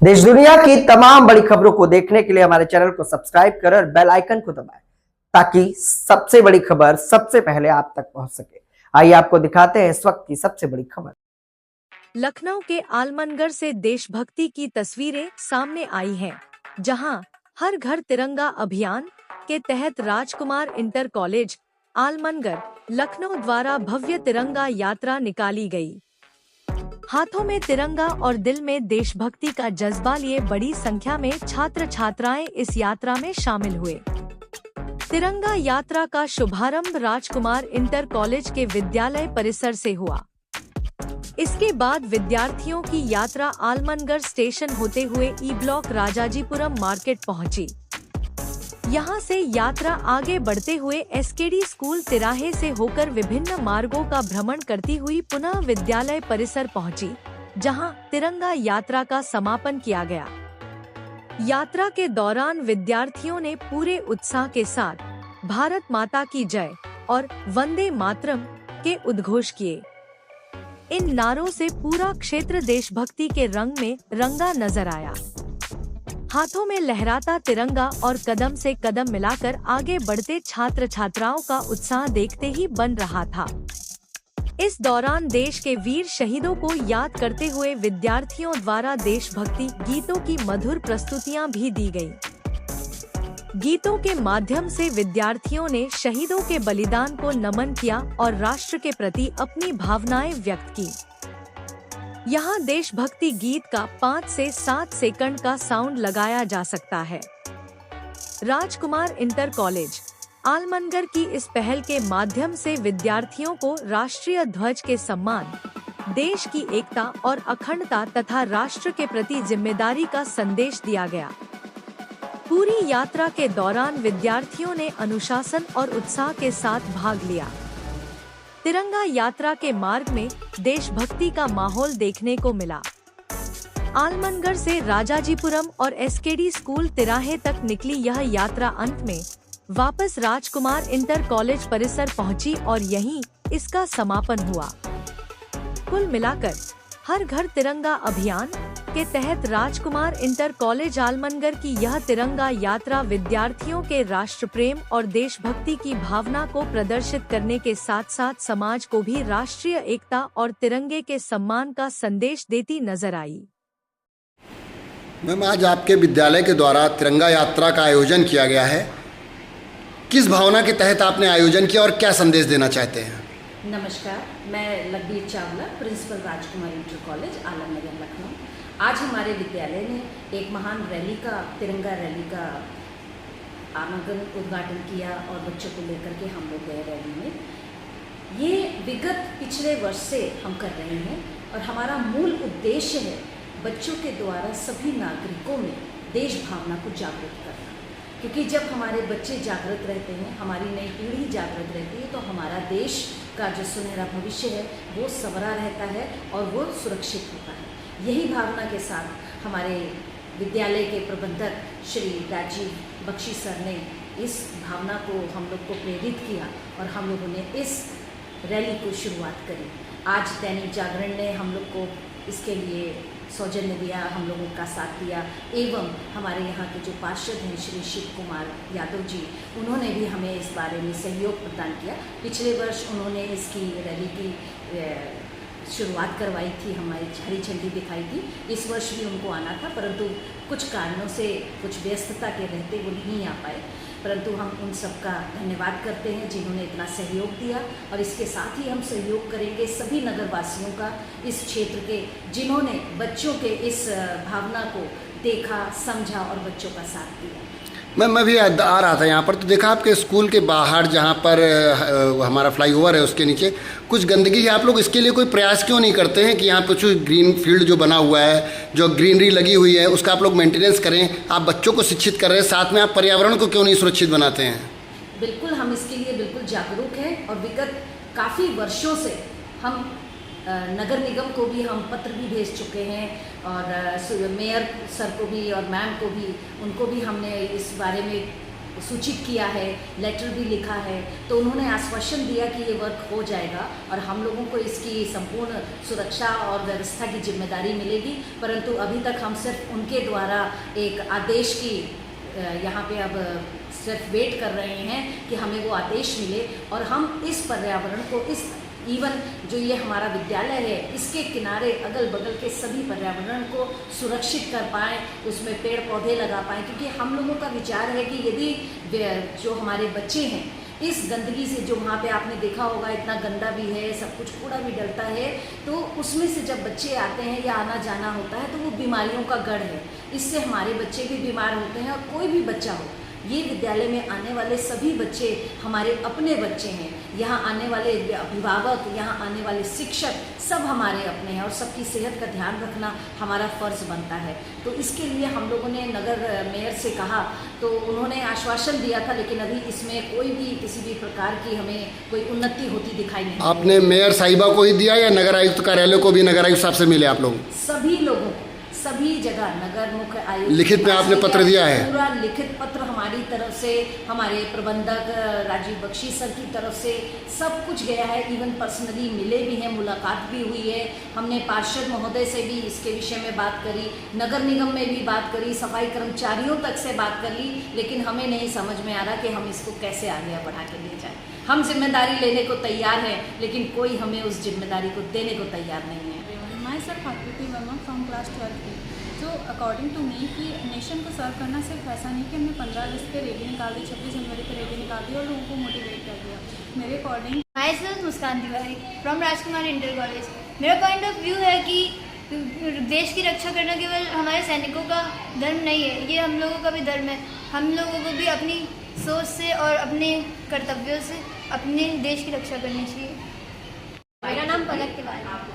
देश दुनिया की तमाम बड़ी खबरों को देखने के लिए हमारे चैनल को सब्सक्राइब करें और बेल आइकन को दबाएं ताकि सबसे बड़ी खबर सबसे पहले आप तक पहुंच सके। आइए आपको दिखाते हैं इस वक्त की सबसे बड़ी खबर। लखनऊ के आलमनगर से देशभक्ति की तस्वीरें सामने आई हैं, जहां हर घर तिरंगा अभियान के तहत राजकुमार इंटर कॉलेज आलमनगर लखनऊ द्वारा भव्य तिरंगा यात्रा निकाली गई। हाथों में तिरंगा और दिल में देशभक्ति का जज्बा लिए बड़ी संख्या में छात्र छात्राएं इस यात्रा में शामिल हुए। तिरंगा यात्रा का शुभारंभ राजकुमार इंटर कॉलेज के विद्यालय परिसर से हुआ। इसके बाद विद्यार्थियों की यात्रा आलमनगर स्टेशन होते हुए ई ब्लॉक राजाजीपुरम मार्केट पहुंची। यहां से यात्रा आगे बढ़ते हुए एसकेडी स्कूल तिराहे से होकर विभिन्न मार्गों का भ्रमण करती हुई पुनः विद्यालय परिसर पहुंची, जहां तिरंगा यात्रा का समापन किया गया। यात्रा के दौरान विद्यार्थियों ने पूरे उत्साह के साथ भारत माता की जय और वंदे मातरम के उद्घोष किए। इन नारों से पूरा क्षेत्र देशभक्ति के रंग में रंगा नजर आया। हाथों में लहराता तिरंगा और कदम से कदम मिलाकर आगे बढ़ते छात्र छात्राओं का उत्साह देखते ही बन रहा था। इस दौरान देश के वीर शहीदों को याद करते हुए विद्यार्थियों द्वारा देशभक्ति गीतों की मधुर प्रस्तुतियां भी दी गयी। गीतों के माध्यम से विद्यार्थियों ने शहीदों के बलिदान को नमन किया और राष्ट्र के प्रति अपनी भावनाएं व्यक्त की। यहाँ देशभक्ति गीत का 5 से 7 सेकंड का साउंड लगाया जा सकता है। राजकुमार इंटर कॉलेज आलमनगर की इस पहल के माध्यम से विद्यार्थियों को राष्ट्रीय ध्वज के सम्मान, देश की एकता और अखंडता तथा राष्ट्र के प्रति जिम्मेदारी का संदेश दिया गया। पूरी यात्रा के दौरान विद्यार्थियों ने अनुशासन और उत्साह के साथ भाग लिया। तिरंगा यात्रा के मार्ग में देशभक्ति का माहौल देखने को मिला। आलमनगर से राजाजीपुरम और एसकेडी स्कूल तिराहे तक निकली यह यात्रा अंत में वापस राजकुमार इंटर कॉलेज परिसर पहुंची और यहीं इसका समापन हुआ। कुल मिलाकर हर घर तिरंगा अभियान के तहत राजकुमार इंटर कॉलेज आलमनगर की यह तिरंगा यात्रा विद्यार्थियों के राष्ट्र प्रेम और देशभक्ति की भावना को प्रदर्शित करने के साथ साथ समाज को भी राष्ट्रीय एकता और तिरंगे के सम्मान का संदेश देती नजर आई। मैम, आज आपके विद्यालय के द्वारा तिरंगा यात्रा का आयोजन किया गया है। किस भावना के तहत आपने आयोजन किया और क्या संदेश देना चाहते हैं? नमस्कार, मैं लखबीर चावला, प्रिंसिपल राजकुमार इंटर कॉलेज आलमनगर लखनऊ। आज हमारे विद्यालय ने एक महान रैली का, तिरंगा रैली का आमंत्रण उद्घाटन किया और बच्चों को लेकर के हम लोग गए रैली में। ये विगत पिछले वर्ष से हम कर रहे हैं और हमारा मूल उद्देश्य है बच्चों के द्वारा सभी नागरिकों में देश भावना को जागृत करना। क्योंकि जब हमारे बच्चे जागृत रहते हैं, हमारी नई पीढ़ी जागृत रहती है, तो हमारा देश का जो सुनहरा भविष्य है वो संवरा रहता है और वो सुरक्षित होता है। यही भावना के साथ हमारे विद्यालय के प्रबंधक श्री राजीव बख्शी सर ने इस भावना को हम लोग को प्रेरित किया और हम लोगों ने इस रैली को शुरुआत करी। आज दैनिक जागरण ने हम लोग को इसके लिए सौजन्य दिया, हम लोगों का साथ दिया, एवं हमारे यहाँ के जो पार्षद हैं श्री शिव कुमार यादव जी, उन्होंने भी हमें इस बारे में सहयोग प्रदान किया। पिछले वर्ष उन्होंने इसकी रैली की शुरुआत करवाई थी, हमारी हरी झंडी दिखाई थी। इस वर्ष भी उनको आना था, परंतु कुछ कारणों से, कुछ व्यस्तता के रहते वो नहीं आ पाए। परंतु हम उन सबका धन्यवाद करते हैं जिन्होंने इतना सहयोग दिया और इसके साथ ही हम सहयोग करेंगे सभी नगरवासियों का, इस क्षेत्र के जिन्होंने बच्चों के इस भावना को देखा, समझा और बच्चों का साथ दिया। मैं भी आ रहा था यहाँ पर, तो देखा आपके स्कूल के बाहर जहाँ पर हमारा फ्लाईओवर है उसके नीचे कुछ गंदगी है। आप लोग इसके लिए कोई प्रयास क्यों नहीं करते हैं कि यहाँ पर कुछ ग्रीन फील्ड जो बना हुआ है, जो ग्रीनरी लगी हुई है, उसका आप लोग मेंटेनेंस करें? आप बच्चों को शिक्षित कर रहे हैं, साथ में आप पर्यावरण को क्यों नहीं सुरक्षित बनाते हैं? बिल्कुल, हम इसके लिए बिल्कुल जागरूक हैं और विगत काफ़ी वर्षों से हम नगर निगम को भी हम पत्र भी भेज चुके हैं और मेयर सर को भी और मैम को भी, उनको भी हमने इस बारे में सूचित किया है, लेटर भी लिखा है, तो उन्होंने आश्वासन दिया कि ये वर्क हो जाएगा और हम लोगों को इसकी संपूर्ण सुरक्षा और व्यवस्था की जिम्मेदारी मिलेगी। परंतु अभी तक हम सिर्फ उनके द्वारा एक आदेश की यहाँ पे अब सिर्फ वेट कर रहे हैं कि हमें वो आदेश मिले और हम इस पर्यावरण को, इस इवन जो ये हमारा विद्यालय है इसके किनारे अगल बगल के सभी पर्यावरण को सुरक्षित कर पाएँ, उसमें पेड़ पौधे लगा पाएँ, क्योंकि हम लोगों का विचार है कि यदि जो हमारे बच्चे हैं इस गंदगी से, जो वहाँ पे आपने देखा होगा इतना गंदा भी है, सब कुछ कूड़ा भी डलता है, तो उसमें से जब बच्चे आते हैं या आना जाना होता है तो वो बीमारियों का गढ़ है। इससे हमारे बच्चे भी बीमार होते हैं और कोई भी बच्चा हो, ये विद्यालय में आने वाले सभी बच्चे हमारे अपने बच्चे हैं। यहाँ आने वाले अभिभावक, यहाँ आने वाले शिक्षक सब हमारे अपने हैं और सबकी सेहत का ध्यान रखना हमारा फ़र्ज़ बनता है। तो इसके लिए हम लोगों ने नगर मेयर से कहा तो उन्होंने आश्वासन दिया था, लेकिन अभी इसमें कोई भी किसी भी प्रकार की हमें कोई उन्नति होती दिखाई नहीं। आपने मेयर साहिबा को ही दिया या नगर आयुक्त कार्यालय को भी नगर आयुक्त साहब से मिले आप लोग? सभी लोगों को, सभी जगह, नगर मुख्य आयुक्त लिखित में आपने पत्र दिया है? पूरा लिखित पत्र हमारी तरफ से, हमारे प्रबंधक राजीव बख्शी सर की तरफ से सब कुछ गया है। इवन पर्सनली मिले भी हैं, मुलाकात भी हुई है। हमने पार्षद महोदय से भी इसके विषय में बात करी, नगर निगम में भी बात करी, सफाई कर्मचारियों तक से बात कर ली, लेकिन हमें नहीं समझ में आ रहा कि हम इसको कैसे आगे बढ़ा के ले जाएं। हम जिम्मेदारी लेने को तैयार हैं, लेकिन कोई हमें उस जिम्मेदारी को देने को तैयार नहीं है। Myself Akriti Verma from class 12 की। जो अकॉर्डिंग टू मी कि नेशन को सर्व करना सिर्फ ऐसा नहीं कि हमने 15 अगस्त पे रैली निकाल दी, 26 जनवरी पे रैली निकाल दी और लोगों को मोटिवेट कर दिया। मेरे according Myself Muskan Tiwari from Rajkumar inter college. मेरा पॉइंट ऑफ व्यू है कि देश की रक्षा करना केवल हमारे सैनिकों का धर्म नहीं है, ये हम लोगों का भी धर्म है। हम लोगों को भी अपनी सोच से और अपने कर्तव्यों से अपने देश की रक्षा करनी चाहिए। मेरा नाम पलक तिवारी।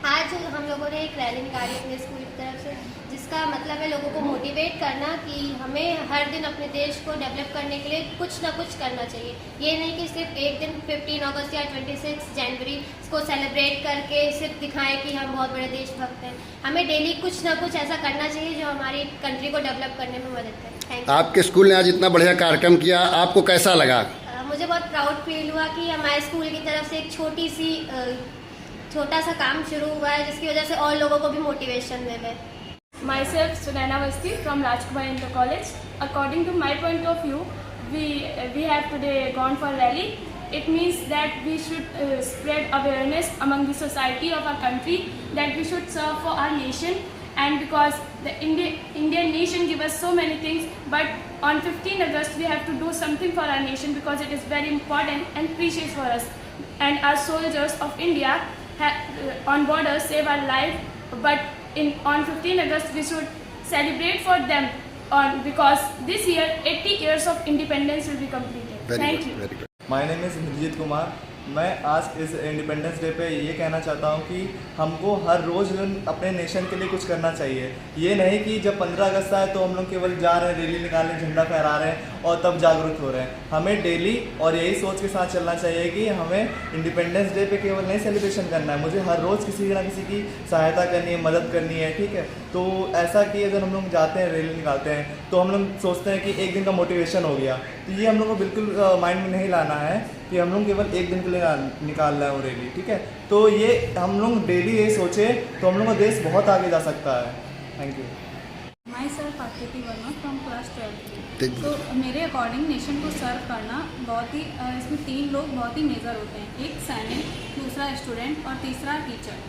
आज हम लोगों ने एक रैली निकाली अपने स्कूल की तरफ से, जिसका मतलब है लोगों को मोटिवेट करना कि हमें हर दिन अपने देश को डेवलप करने के लिए कुछ ना कुछ करना चाहिए। ये नहीं कि सिर्फ एक दिन 15 अगस्त या 26 जनवरी को सेलिब्रेट करके सिर्फ दिखाएं कि हम बहुत बड़े देशभक्त हैं। हमें डेली कुछ ना कुछ ऐसा करना चाहिए जो हमारी कंट्री को डेवलप करने में मदद करे। Thank you. आपके स्कूल ने आज इतना बढ़िया कार्यक्रम किया, आपको कैसा लगा? मुझे बहुत प्राउड फील हुआ कि हमारे स्कूल की तरफ से एक छोटा सा काम शुरू हुआ है, जिसकी वजह से और लोगों को भी मोटिवेशन मिले। Myself Sunaina Vasti from Rajkumar Inter College. According to my point of view, we have today gone for rally. It means that we should spread awareness among the society of our country that we should serve for our nation, and because the Indian nation give us so many things, but on 15 August we have to do something for our nation because it is very important and precious for us. And our soldiers of India on borders save our life, but on 15 August we should celebrate for them because this year 80 years of independence will be completed. Thank you. Very good. My name is Indrajit Kumar. मैं आज इस independence day पे ये कहना चाहता हूँ कि हमको हर रोज़ अपने नेशन के लिए कुछ करना चाहिए। ये नहीं कि जब 15 अगस्त आए तो हम लोग केवल जा रहे हैं, रैली निकालने, झंडा फहरा रहे हैं और तब जागरूक हो रहे हैं। हमें डेली और यही सोच के साथ चलना चाहिए कि हमें इंडिपेंडेंस डे पे केवल नहीं सेलिब्रेशन करना है, मुझे हर रोज़ किसी ना किसी की सहायता करनी है, मदद करनी है। ठीक है, तो ऐसा कि अगर हम लोग जाते हैं, रैली निकालते हैं, तो हम लोग सोचते हैं कि एक दिन का मोटिवेशन हो गया, तो ये हम लोग को बिल्कुल माइंड में नहीं लाना है कि हम लोग केवल एक दिन के लिए निकाल रहे हैं वो रैली। ठीक है, तो ये हम लोग डेली ये सोचे तो हम लोग का देश बहुत आगे जा सकता है। Thank you. Myself Akriti Verma from class 12। तो मेरे अकॉर्डिंग नेशन को सर्व करना बहुत ही इसमें 3 लोग बहुत ही मेजर होते हैं, एक सैनिक, दूसरा स्टूडेंट और तीसरा टीचर।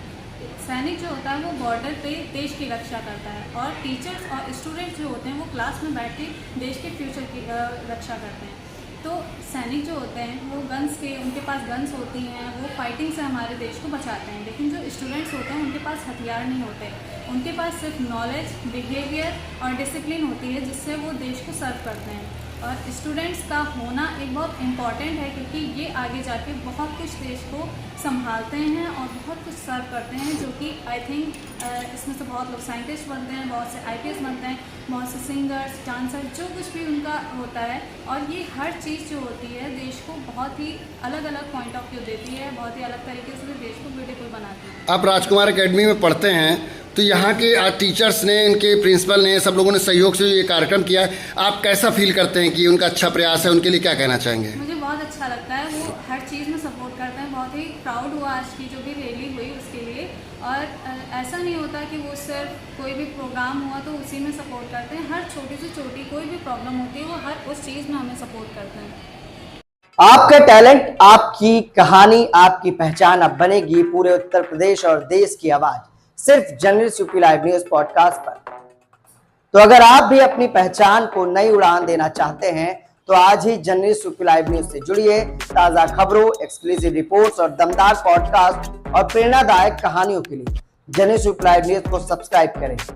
सैनिक जो होता है वो बॉर्डर पे देश की रक्षा करता है और टीचर्स और स्टूडेंट्स जो होते हैं वो क्लास में बैठ के देश के फ्यूचर की रक्षा करते हैं। तो सैनिक जो होते हैं वो उनके पास गन्स होती हैं, वो फाइटिंग से हमारे देश को बचाते हैं। लेकिन जो स्टूडेंट्स होते हैं उनके पास हथियार नहीं होते, उनके पास सिर्फ नॉलेज, बिहेवियर और डिसिप्लिन होती है जिससे वो देश को सर्व करते हैं। और स्टूडेंट्स का होना एक बहुत इम्पॉर्टेंट है क्योंकि ये आगे जाके बहुत कुछ देश को संभालते हैं और बहुत कुछ सर्व करते हैं, जो कि आई थिंक इसमें से बहुत लोग साइंटिस्ट बनते हैं, बहुत से IPS बनते हैं, बहुत से सिंगर्स, डांसर, जो कुछ भी उनका होता है। और ये हर चीज़ जो होती है देश को बहुत ही अलग अलग पॉइंट ऑफ व्यू देती है, बहुत ही अलग तरीके से देश को ब्यूटीफुल बनाती है। आप राजकुमार एकेडमी में पढ़ते हैं, तो यहाँ के टीचर्स ने, इनके प्रिंसिपल ने, सब लोगों ने सहयोग से ये कार्यक्रम किया है। आप कैसा फील करते हैं कि उनका अच्छा प्रयास है, उनके लिए क्या कहना चाहेंगे? मुझे बहुत अच्छा लगता है, वो हर चीज़ में सपोर्ट करते हैं। बहुत ही प्राउड हुआ आज की जो भी रैली हुई उसके लिए। और ऐसा नहीं होता कि वो सिर्फ कोई भी प्रोग्राम हुआ तो उसी में सपोर्ट करते हैं। हर छोटी से छोटी कोई भी प्रॉब्लम होती है वो हर उस चीज़ में हमें सपोर्ट करते हैं। आपका टैलेंट, आपकी कहानी, आपकी पहचान अब बनेगी पूरे उत्तर प्रदेश और देश की आवाज, सिर्फ journalist UP live news podcast पर। तो अगर आप भी अपनी पहचान को नई उड़ान देना चाहते हैं तो आज ही जर्नलिस्ट यूपी लाइव न्यूज से जुड़िए। ताजा खबरों, एक्सक्लूसिव रिपोर्ट्स और दमदार पॉडकास्ट और प्रेरणादायक कहानियों के लिए जर्नलिस्ट यूपी लाइव न्यूज को सब्सक्राइब करें